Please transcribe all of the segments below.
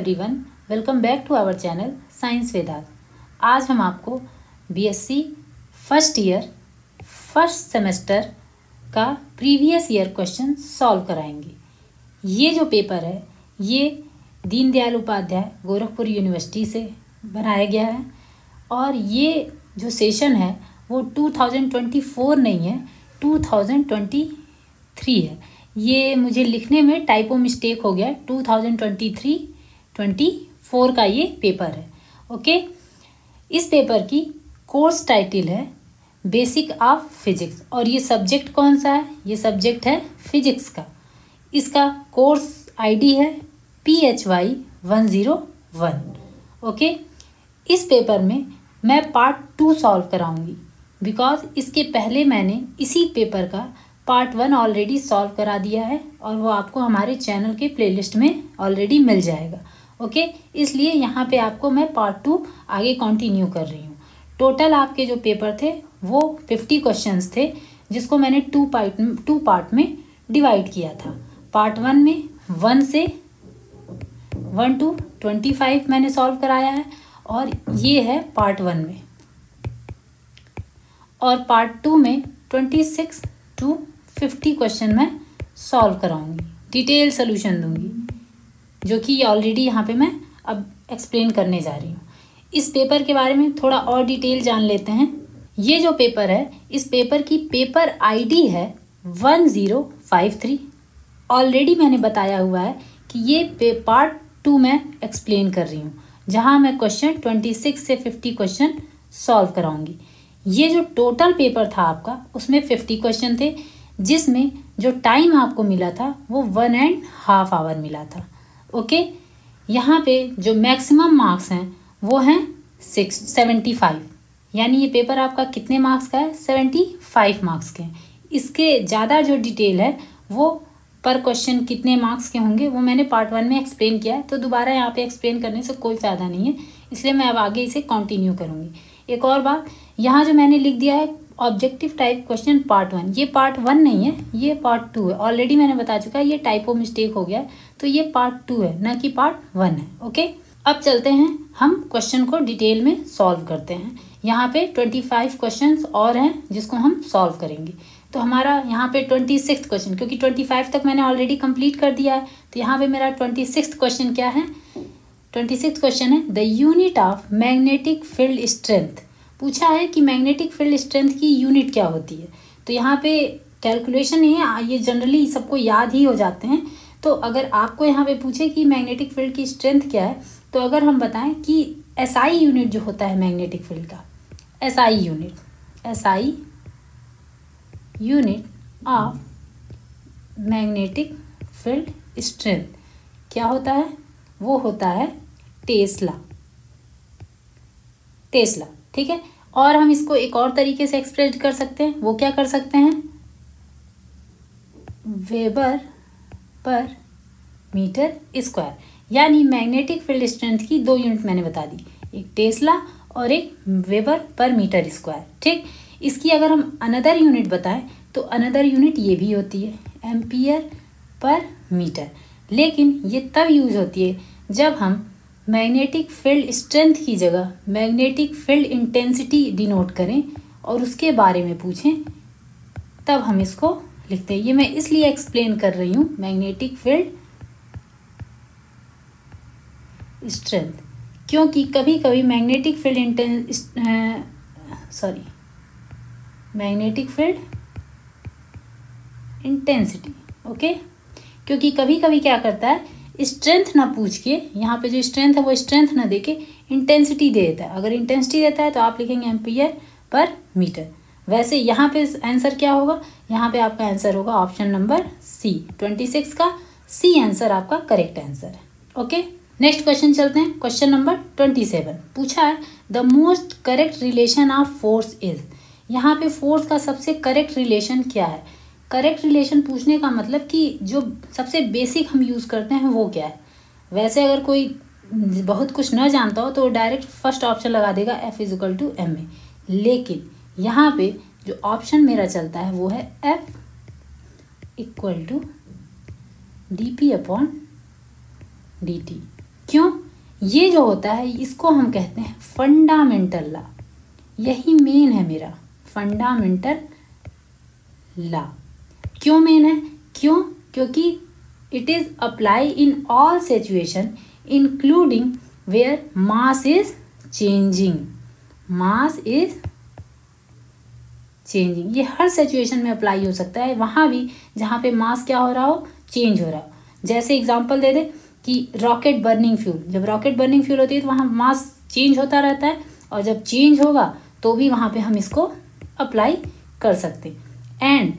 Everyone, welcome back to our channel science Vedant. आज हम आपको BSc first year first semester का प्रीवियस ईयर क्वेश्चन सॉल्व कराएंगे। ये जो पेपर है ये दीनदयाल उपाध्याय गोरखपुर यूनिवर्सिटी से बनाया गया है और ये जो सेशन है वो 2024 नहीं है, 2023 है। ये मुझे लिखने में टाइपो मिस्टेक हो गया है, 2023-24 का ये पेपर है। ओके, इस पेपर की कोर्स टाइटल है बेसिक ऑफ फिजिक्स और ये सब्जेक्ट कौन सा है? ये सब्जेक्ट है फिजिक्स का। इसका कोर्स आईडी है PHY101। ओके, इस पेपर में मैं पार्ट 2 सॉल्व कराऊंगी बिकॉज इसके पहले मैंने इसी पेपर का पार्ट 1 ऑलरेडी सॉल्व करा दिया है और वो आपको हमारे चैनल के प्लेलिस्ट में ऑलरेडी मिल जाएगा। ओके, इसलिए यहाँ पे आपको मैं पार्ट 2 आगे कंटिन्यू कर रही हूँ। टोटल आपके जो पेपर थे वो 50 क्वेश्चंस थे जिसको मैंने टू पार्ट में डिवाइड किया था। पार्ट 1 में 1 से 1 to 25 मैंने सॉल्व कराया है और ये है पार्ट 1 में, और पार्ट 2 में 26 to 50 क्वेश्चन मैं सॉल्व कराऊंगी, डिटेल सोल्यूशन दूंगी, जो कि ऑलरेडी यहाँ पे मैं अब एक्सप्लेन करने जा रही हूँ। इस पेपर के बारे में थोड़ा और डिटेल जान लेते हैं। ये जो पेपर है इस पेपर की पेपर आईडी है 1053। ऑलरेडी मैंने बताया हुआ है कि ये पार्ट 2 में एक्सप्लेन कर रही हूँ, जहाँ मैं क्वेश्चन 26 से 50 क्वेश्चन सॉल्व कराऊंगी। ये जो टोटल पेपर था आपका उसमें 50 क्वेश्चन थे, जिसमें जो टाइम आपको मिला था वो 1.5 आवर मिला था। ओके, यहाँ पे जो मैक्सिमम मार्क्स हैं वो हैं 75, यानी ये पेपर आपका कितने मार्क्स का है? 75 मार्क्स के हैं। इसके ज़्यादा जो डिटेल है वो पर क्वेश्चन कितने मार्क्स के होंगे वो मैंने पार्ट 1 में एक्सप्लेन किया है, तो दोबारा यहाँ पे एक्सप्लेन करने से कोई फ़ायदा नहीं है, इसलिए मैं अब आगे इसे कंटिन्यू करूँगी। एक और बात, यहाँ जो मैंने लिख दिया है ऑब्जेक्टिव टाइप क्वेश्चन पार्ट 1, ये पार्ट 1 नहीं है, ये पार्ट 2 है। ऑलरेडी मैंने बता चुका है, ये टाइपो मिस्टेक हो गया है, तो ये पार्ट 2 है ना कि पार्ट 1 है। ओके, अब चलते हैं हम क्वेश्चन को डिटेल में सॉल्व करते हैं। यहाँ पे 25 क्वेश्चंस और हैं जिसको हम सॉल्व करेंगे। तो हमारा यहाँ पे 26 क्वेश्चन, क्योंकि 25 तक मैंने ऑलरेडी कंप्लीट कर दिया है, तो यहाँ पे मेरा 26 क्वेश्चन क्या है? 26 क्वेश्चन है the unit of magnetic field strength. पूछा है कि मैग्नेटिक फील्ड स्ट्रेंथ की यूनिट क्या होती है। तो यहाँ पे कैलकुलेशन नहीं है, ये जनरली सबको याद ही हो जाते हैं। तो अगर आपको यहाँ पे पूछे कि मैग्नेटिक फील्ड की स्ट्रेंथ क्या है, तो अगर हम बताएं कि एसआई यूनिट जो होता है मैग्नेटिक फील्ड का, SI unit of magnetic field strength क्या होता है? वो होता है टेस्ला। ठीक है, और हम इसको एक और तरीके से एक्सप्रेस कर सकते हैं। वो क्या कर सकते हैं? वेबर पर मीटर स्क्वायर, यानी मैग्नेटिक फील्ड स्ट्रेंथ की 2 यूनिट मैंने बता दी, एक टेस्ला और एक वेबर पर मीटर स्क्वायर। ठीक, इसकी अगर हम अनदर यूनिट बताएं तो अनदर यूनिट ये भी होती है एम्पियर पर मीटर, लेकिन ये तब यूज होती है जब हम मैग्नेटिक फील्ड स्ट्रेंथ की जगह मैग्नेटिक फील्ड इंटेंसिटी डिनोट करें और उसके बारे में पूछें, तब हम इसको लिखते हैं। ये मैं इसलिए एक्सप्लेन कर रही हूँ मैग्नेटिक फील्ड स्ट्रेंथ, क्योंकि कभी कभी मैग्नेटिक फील्ड इंटेंसिटी, ओके, क्योंकि कभी कभी क्या करता है, स्ट्रेंथ ना पूछ के, यहाँ पे जो स्ट्रेंथ है वो स्ट्रेंथ ना देके इंटेंसिटी दे देता है। अगर इंटेंसिटी देता है तो आप लिखेंगे एम्पियर पर मीटर। वैसे यहाँ पे आंसर क्या होगा? यहाँ पे आपका आंसर होगा ऑप्शन नंबर सी, 26 का सी आंसर आपका करेक्ट आंसर है। ओके, नेक्स्ट क्वेश्चन चलते हैं। क्वेश्चन नंबर 27 पूछा है the most correct relation of force is. यहाँ पे फोर्स का सबसे करेक्ट रिलेशन क्या है? करेक्ट रिलेशन पूछने का मतलब कि जो सबसे बेसिक हम यूज़ करते हैं वो क्या है। वैसे अगर कोई बहुत कुछ न जानता हो तो डायरेक्ट फर्स्ट ऑप्शन लगा देगा F = ma, लेकिन यहाँ पे जो ऑप्शन मेरा चलता है वो है F = dp/dt। क्यों? ये जो होता है इसको हम कहते हैं फंडामेंटल लॉ। यही मेन है मेरा फंडामेंटल लॉ। क्यों मेन है? क्यों? क्योंकि it is apply in all situation including where mass is changing. Mass is changing, ये हर सिचुएशन में अप्लाई हो सकता है, वहाँ भी जहाँ पे मास क्या हो रहा हो, चेंज हो रहा हो। जैसे एग्जांपल दे दे कि रॉकेट बर्निंग फ्यूल, जब रॉकेट बर्निंग फ्यूल होती है तो वहाँ मास चेंज होता रहता है, और जब चेंज होगा तो भी वहाँ पे हम इसको अप्लाई कर सकते हैं। एंड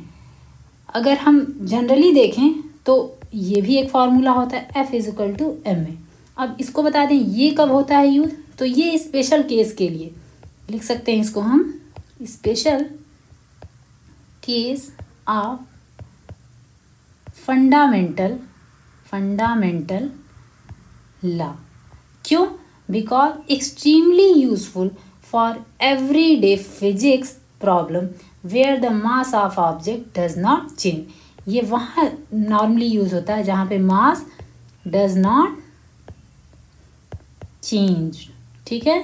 अगर हम जनरली देखें तो ये भी एक फार्मूला होता है F = ma। अब इसको बता दें ये कब होता है यूज, तो ये स्पेशल केस के लिए लिख सकते हैं इसको हम, special case of fundamental law. क्यों? Because extremely useful for everyday physics problem where the mass of object does not change. ये वहाँ नॉर्मली यूज होता है जहाँ पे मास डज नॉट चेंज। ठीक है,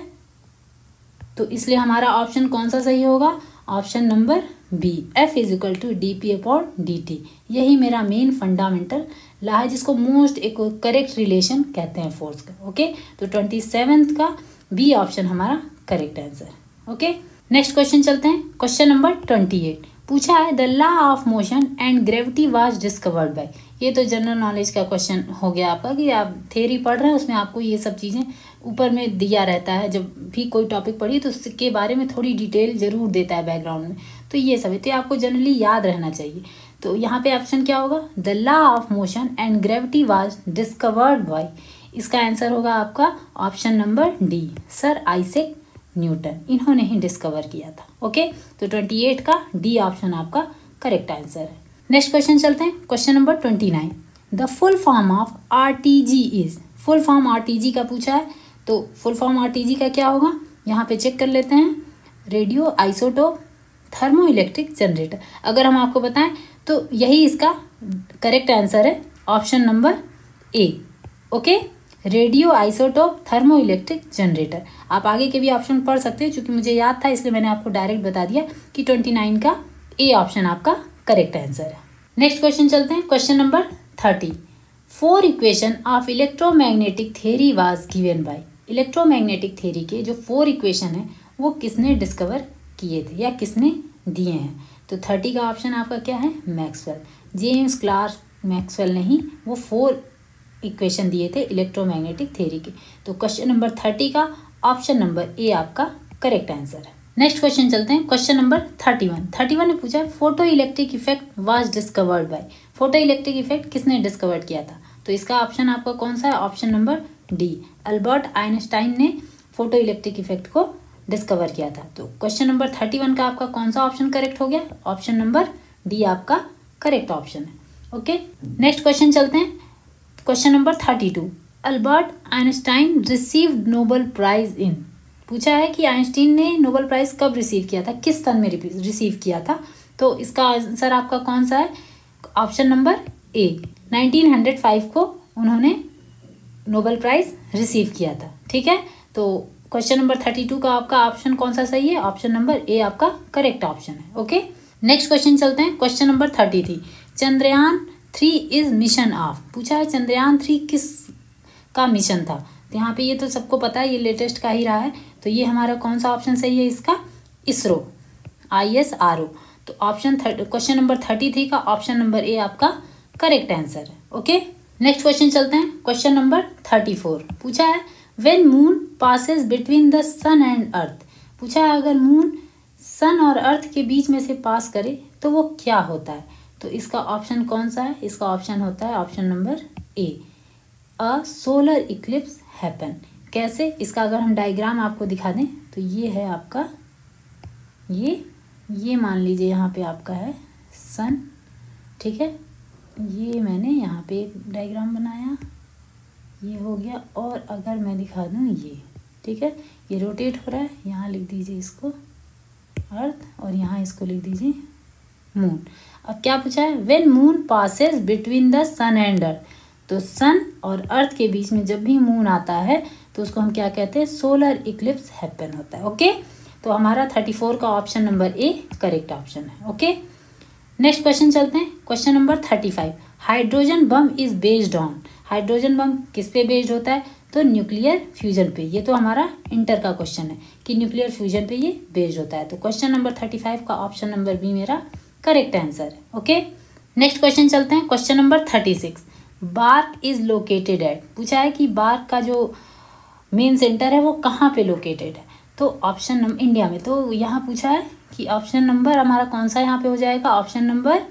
तो इसलिए हमारा ऑप्शन कौन सा सही होगा? Option number B, F = dp/dt। यही मेरा मेन फंडामेंटल लॉ है, जिसको मोस्ट एक करेक्ट रिलेशन कहते हैं फोर्स का। ओके, तो 27th का बी ऑप्शन हमारा correct answer. Okay, next question चलते हैं। क्वेश्चन नंबर 28 पूछा है, the law of motion and gravity was discovered by. ये तो जनरल नॉलेज का क्वेश्चन हो गया आपका, कि आप थ्योरी पढ़ रहे हैं, उसमें आपको ये सब चीज़ें ऊपर में दिया रहता है। जब भी कोई टॉपिक पढ़िए तो उसके बारे में थोड़ी डिटेल जरूर देता है बैकग्राउंड में, तो ये सब है, तो आपको जनरली याद रहना चाहिए। तो यहाँ पे ऑप्शन क्या होगा? The law of motion and gravity was discovered by. इसका आंसर होगा आपका option number D, sir Isaac Newton. इन्होंने ही डिस्कवर किया था। ओके, तो 28 का डी ऑप्शन आपका करेक्ट आंसर है। नेक्स्ट क्वेश्चन चलते हैं। Question number 29, the full form of RTG is. Full form RTG का पूछा है, तो फुल फॉर्म आरटीजी का क्या होगा यहाँ पे चेक कर लेते हैं। Radio isotope thermo electric generator. अगर हम आपको बताएं तो यही इसका करेक्ट आंसर है, ऑप्शन नंबर ए। Okay, radio isotope thermo electric generator. आप आगे के भी ऑप्शन पढ़ सकते हैं, चूंकि मुझे याद था इसलिए मैंने आपको डायरेक्ट बता दिया कि 29 का ए ऑप्शन आपका करेक्ट आंसर है। नेक्स्ट क्वेश्चन चलते हैं। Question number 30, 4 equation of electromagnetic theory was given by. Electromagnetic theory के जो 4 इक्वेशन है वो किसने डिस्कवर किए थे या किसने दिए हैं? तो 30 का ऑप्शन आपका क्या है? मैक्सवेल। जेम्स क्लार्क मैक्सवेल नहीं, वो 4 इक्वेशन दिए थे इलेक्ट्रोमैग्नेटिक थ्योरी के। तो क्वेश्चन नंबर 30 का ऑप्शन नंबर ए आपका करेक्ट आंसर है। नेक्स्ट क्वेश्चन चलते हैं। क्वेश्चन नंबर 31 ने पूछा photo electric effect was discovered by. Photo electric effect किसने डिस्कवर किया था? तो इसका ऑप्शन आपका कौन सा है? Option number D, Albert Einstein ने फोटो इलेक्ट्रिक इफेक्ट को डिस्कवर किया था। तो क्वेश्चन नंबर 31 का आपका कौन सा ऑप्शन करेक्ट हो गया? ऑप्शन नंबर डी आपका करेक्ट ऑप्शन है। ओके, नेक्स्ट क्वेश्चन चलते हैं। Question number 32, Albert Einstein received Nobel prize in. पूछा है कि आइंस्टाइन ने नोबेल प्राइज कब रिसीव किया था, किस सन में रिसीव किया था? तो इसका आंसर आपका कौन सा है? ऑप्शन नंबर ए, 1905 को उन्होंने नोबेल प्राइज रिसीव किया था। ठीक है, तो क्वेश्चन नंबर 32 का आपका ऑप्शन कौन सा सही है? ऑप्शन नंबर ए आपका करेक्ट ऑप्शन है। ओके, नेक्स्ट क्वेश्चन चलते हैं। Question number 33, Chandrayaan 3 is mission of. पूछा है चंद्रयान 3 किस का मिशन था? तो यहाँ पे ये तो सबको पता है, ये लेटेस्ट का ही रहा है। तो ये हमारा कौन सा ऑप्शन सही है इसका? इसरो, ISRO। तो ऑप्शन क्वेश्चन नंबर 33 का ऑप्शन नंबर ए आपका करेक्ट आंसर है। ओके, नेक्स्ट क्वेश्चन चलते हैं। क्वेश्चन नंबर 34 पूछा है when moon passes between the sun and earth. पूछा है अगर मून सन और अर्थ के बीच में से पास करे तो वो क्या होता है? तो इसका ऑप्शन कौन सा है? इसका ऑप्शन होता है ऑप्शन नंबर ए, अ सोलर इक्लिप्स हैपन। कैसे? इसका अगर हम डायग्राम आपको दिखा दें तो ये है आपका, ये मान लीजिए यहाँ पे आपका है सन। ठीक है, ये मैंने यहाँ पे एक डायग्राम बनाया, ये हो गया। और अगर मैं दिखा दूँ ये, ठीक है, ये रोटेट हो रहा है, यहाँ लिख दीजिए इसको अर्थ और यहाँ इसको लिख दीजिए मून। अब क्या पूछा है? When moon passes between the sun and earth. तो सन और अर्थ के बीच में जब भी मून आता है तो उसको हम क्या कहते हैं, सोलर इक्लिप्स हैपन होता है। ओके, तो हमारा 34 का option number A correct option है। ओके, नेक्स्ट क्वेश्चन चलते हैं। Question number 35, hydrogen bomb is based on. Hydrogen bomb किस पे बेस्ड होता है, तो न्यूक्लियर फ्यूजन पे। ये तो हमारा इंटर का क्वेश्चन है कि न्यूक्लियर फ्यूजन पे ये बेस्ड होता है। तो क्वेश्चन नंबर 35 का ऑप्शन नंबर बी मेरा करेक्ट आंसर है। ओके, नेक्स्ट क्वेश्चन चलते हैं। Question number 36, BARC is located at. पूछा है कि बार्क का जो मेन सेंटर है वो कहाँ पे लोकेटेड है, तो ऑप्शन नंबर इंडिया में। तो यहाँ पूछा है कि ऑप्शन नंबर हमारा कौन सा यहाँ पे हो जाएगा, option number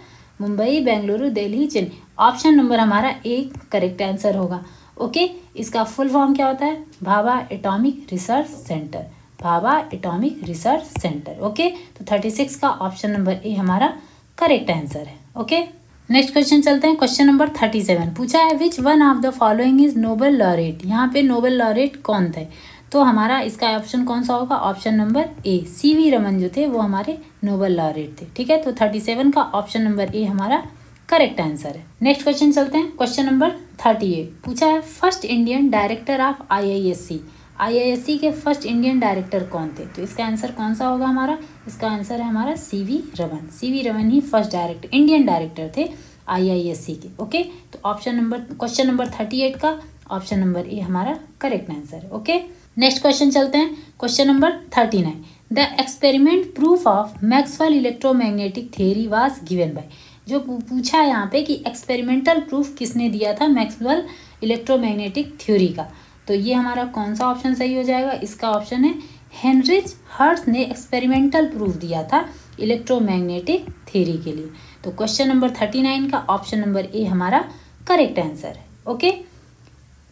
Mumbai, Bengaluru, Delhi, Chennai. Option number हमारा ए करेक्ट आंसर होगा। ओके, इसका फुल फॉर्म क्या होता है, Bhabha atomic research centre. Bhabha atomic research centre. Okay, तो 36 का ऑप्शन नंबर ए हमारा करेक्ट आंसर है। ओके, नेक्स्ट क्वेश्चन चलते हैं। क्वेश्चन नंबर 37 पूछा है which one of the following is Nobel laureate. यहाँ पे नोबेल लॉरेट कौन थे, तो हमारा इसका ऑप्शन कौन सा होगा, ऑप्शन नंबर ए, सीवी रमन जो थे वो हमारे नोबेल लॉरेट थे। ठीक है, तो 37 का ऑप्शन नंबर ए हमारा करेक्ट आंसर है। नेक्स्ट क्वेश्चन चलते हैं। क्वेश्चन नंबर 38 पूछा है first Indian director of IISc. IISc के फर्स्ट इंडियन डायरेक्टर कौन थे, तो इसका आंसर कौन सा होगा हमारा, इसका आंसर है हमारा सीवी रमन। सीवी रमन ही फर्स्ट डायरेक्टर इंडियन डायरेक्टर थे आईआईएससी के। ओके, तो ऑप्शन नंबर क्वेश्चन नंबर 38 का ऑप्शन नंबर ए हमारा करेक्ट आंसर है। ओके, नेक्स्ट क्वेश्चन चलते हैं। Question number 39, the experiment proof of Maxwell electromagnetic theory was given by. जो पूछा है यहाँ पे कि एक्सपेरिमेंटल प्रूफ किसने दिया था मैक्सवेल इलेक्ट्रोमैग्नेटिक थ्योरी का, तो ये हमारा कौन सा ऑप्शन सही हो जाएगा, इसका ऑप्शन है हेनरिच हर्ट्ज ने एक्सपेरिमेंटल प्रूफ दिया था इलेक्ट्रोमैग्नेटिक थ्योरी के लिए। तो क्वेश्चन नंबर 39 का ऑप्शन नंबर ए हमारा करेक्ट आंसर है। ओके,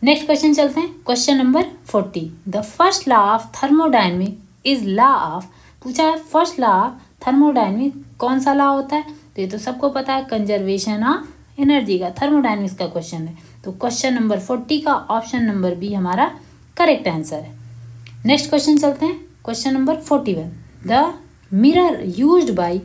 नेक्स्ट क्वेश्चन चलते हैं। Question number 40, the first law of thermodynamic is law of. पूछा है फर्स्ट लॉ ऑफ थर्मोडायनेमिक कौन सा लॉ होता है, तो ये तो सबको पता है, कंजर्वेशन ऑफ एनर्जी का, थर्मोडायनेमिक्स का क्वेश्चन है। तो क्वेश्चन नंबर 40 का ऑप्शन नंबर बी हमारा करेक्ट आंसर है। नेक्स्ट क्वेश्चन चलते हैं। Question number 41, the mirror used by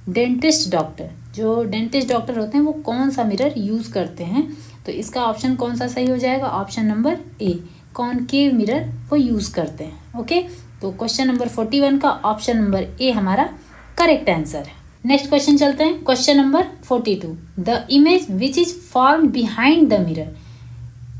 dentist doctor. जो डेंटिस्ट डॉक्टर होते हैं वो कौन सा मिरर यूज करते हैं, तो इसका ऑप्शन कौन सा सही हो जाएगा, ऑप्शन नंबर ए, कॉनकेव मिरर वो यूज करते हैं। ओके, तो क्वेश्चन नंबर 41 का ऑप्शन नंबर ए हमारा करेक्ट आंसर है। नेक्स्ट क्वेश्चन चलते हैं। Question number 42, the image which is form behind the mirror.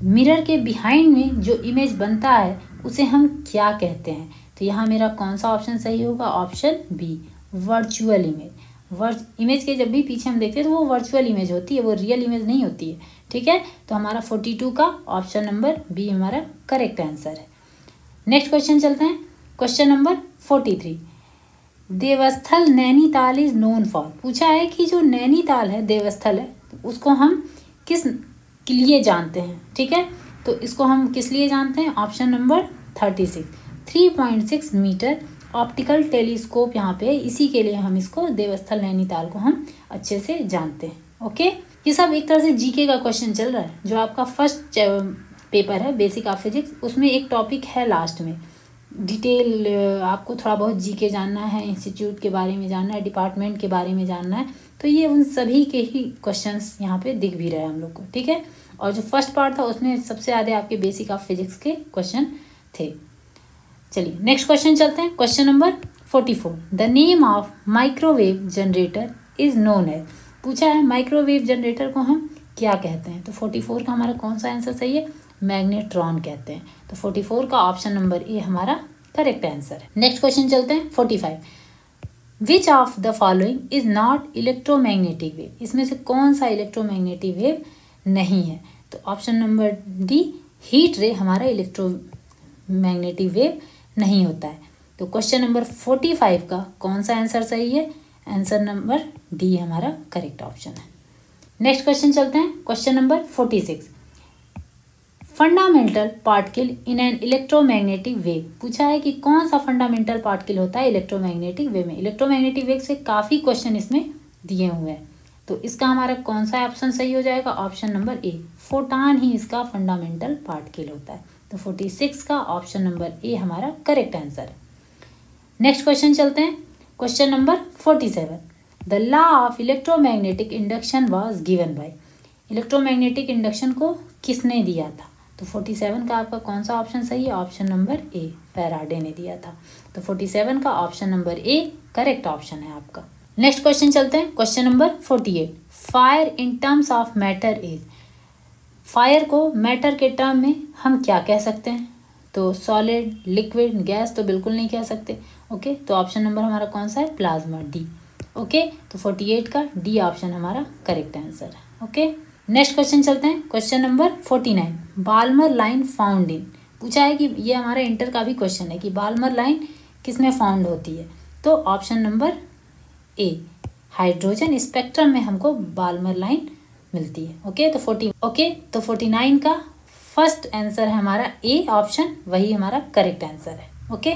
Mirror के बिहाइंड में जो इमेज बनता है उसे हम क्या कहते हैं, तो यहाँ मेरा कौन सा ऑप्शन सही होगा, option B, virtual image. Image के जब भी पीछे हम देखते हैं तो वो वर्चुअल इमेज होती है, वो रियल इमेज नहीं होती है। ठीक है, तो हमारा 42 का ऑप्शन नंबर बी हमारा करेक्ट आंसर है। नेक्स्ट क्वेश्चन चलते हैं। Question number 43, Devasthal Nainital is known for. पूछा है कि जो नैनीताल है, देवस्थल है, तो उसको हम किस के लिए जानते हैं। ठीक है, तो इसको हम किस लिए जानते हैं, option number 36, 3.6 metre optical telescope यहाँ पे, इसी के लिए हम इसको देवस्थल नैनीताल को हम अच्छे से जानते हैं। ओके, ये सब एक तरह से जीके का क्वेश्चन चल रहा है। जो आपका फर्स्ट पेपर है बेसिक ऑफ फिजिक्स, उसमें एक टॉपिक है लास्ट में डिटेल, आपको थोड़ा बहुत जीके जानना है, इंस्टीट्यूट के बारे में जानना है, डिपार्टमेंट के बारे में जानना है, तो ये उन सभी के ही क्वेश्चंस यहाँ पे दिख भी रहे हैं हम लोग को। ठीक है, और जो फर्स्ट पार्ट था उसमें सबसे ज़्यादा आपके बेसिक ऑफ फिजिक्स के क्वेश्चन थे। चलिए नेक्स्ट क्वेश्चन चलते हैं। Question number 44, the name of microwave generator is known as. पूछा है माइक्रोवेव जनरेटर को हम क्या कहते हैं, तो 44 का हमारा कौन सा आंसर सही है, मैग्नेट्रॉन कहते हैं। तो 44 का ऑप्शन नंबर ए हमारा करेक्ट आंसर है। नेक्स्ट क्वेश्चन चलते हैं 45, which of the following is not electromagnetic wave. इसमें से कौन सा इलेक्ट्रोमैग्नेटिक वेव नहीं है, तो ऑप्शन नंबर डी, हीट रे हमारा इलेक्ट्रोमैग्नेटिक वेव नहीं होता है। तो क्वेश्चन नंबर 45 का कौन सा आंसर सही है, आंसर नंबर डी हमारा करेक्ट ऑप्शन है। नेक्स्ट क्वेश्चन चलते हैं। Question number 46, fundamental particle in an electromagnetic wave. पूछा है कि कौन सा फंडामेंटल पार्टिकल होता है इलेक्ट्रोमैग्नेटिक वेव में। इलेक्ट्रोमैग्नेटिक वेव से काफ़ी क्वेश्चन इसमें दिए हुए हैं, तो इसका हमारा कौन सा ऑप्शन सही हो जाएगा, ऑप्शन नंबर ए, फोटान ही इसका फंडामेंटल पार्टिकल होता है। तो 46 का ऑप्शन नंबर ए हमारा करेक्ट आंसर है। नेक्स्ट क्वेश्चन चलते हैं। Question number 47, the law of electromagnetic induction was given by. Electromagnetic induction को किसने दिया था? तो 47 का आपका कौन सा ऑप्शन सही है? ऑप्शन नंबर ए, फैराडे ने दिया था। तो 47 का option number A correct option है आपका। नेक्स्ट क्वेश्चन चलते हैं, question number 48। Fire in terms of matter is, fire को मैटर के टर्म में हम क्या कह सकते हैं? तो सॉलिड, लिक्विड, गैस तो बिल्कुल नहीं कह सकते। ओके, तो ऑप्शन नंबर हमारा कौन सा है? Plasma, D. ओके, तो 48 का डी ऑप्शन हमारा करेक्ट आंसर है। ओके, नेक्स्ट क्वेश्चन चलते हैं, question number 49। Balmer line found in, पूछा है कि ये हमारा इंटर का भी क्वेश्चन है कि बाल्मर लाइन किस में फाउंड होती है? तो ऑप्शन नंबर ए, हाइड्रोजन स्पेक्ट्रम में हमको बाल्मर लाइन मिलती है। ओके, तो 49 का फर्स्ट आंसर है हमारा ए ऑप्शन, वही हमारा करेक्ट आंसर है। ओके,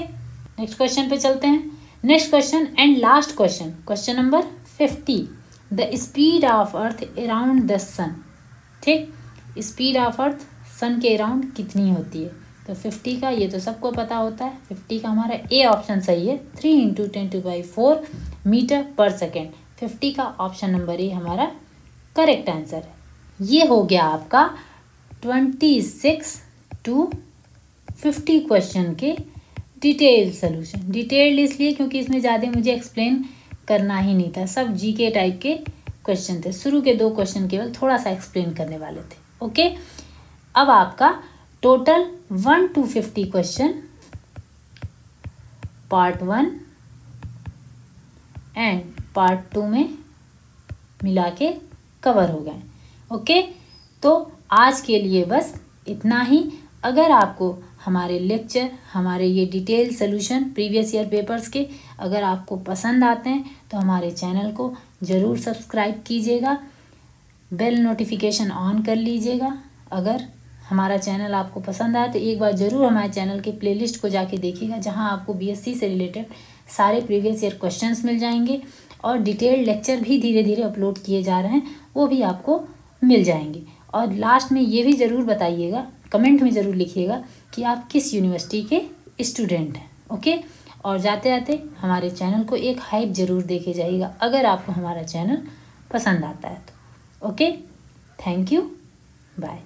नेक्स्ट क्वेश्चन पे चलते हैं। Next question and last question, question number 50। The speed of earth around the sun, ठीक, स्पीड ऑफ अर्थ सन के अराउंड कितनी होती है? तो 50 का ये तो सबको पता होता है, 50 का हमारा ए ऑप्शन सही है, 3 × 10⁴ मीटर पर सेकेंड। 50 का ऑप्शन नंबर ए हमारा करेक्ट आंसर है। ये हो गया आपका 26 to 50 क्वेश्चन के डिटेल सोल्यूशन। डिटेल्ड इसलिए क्योंकि इसमें ज़्यादा मुझे एक्सप्लेन करना ही नहीं था, सब जीके टाइप के क्वेश्चन थे। शुरू के 2 क्वेश्चन केवल थोड़ा सा एक्सप्लेन करने वाले थे। ओके, अब आपका total 1 to 50 question part 1 and part 2 में मिला के कवर हो गए। ओके, तो आज के लिए बस इतना ही। अगर आपको हमारे लेक्चर, हमारे ये detail solution previous year papers के अगर आपको पसंद आते हैं तो हमारे चैनल को ज़रूर सब्सक्राइब कीजिएगा, बेल नोटिफिकेशन ऑन कर लीजिएगा। अगर हमारा चैनल आपको पसंद आए तो एक बार ज़रूर हमारे चैनल के प्लेलिस्ट को जाके देखिएगा, जहां आपको बीएससी से रिलेटेड सारे प्रीवियस ईयर क्वेश्चंस मिल जाएंगे और डिटेल्ड लेक्चर भी धीरे धीरे अपलोड किए जा रहे हैं, वो भी आपको मिल जाएंगे। और लास्ट में ये भी ज़रूर बताइएगा, कमेंट में ज़रूर लिखिएगा कि आप किस यूनिवर्सिटी के स्टूडेंट हैं। ओके, और जाते जाते हमारे चैनल को एक हाइप ज़रूर देके जाइएगा अगर आपको हमारा चैनल पसंद आता है तो। Okay, thank you, bye.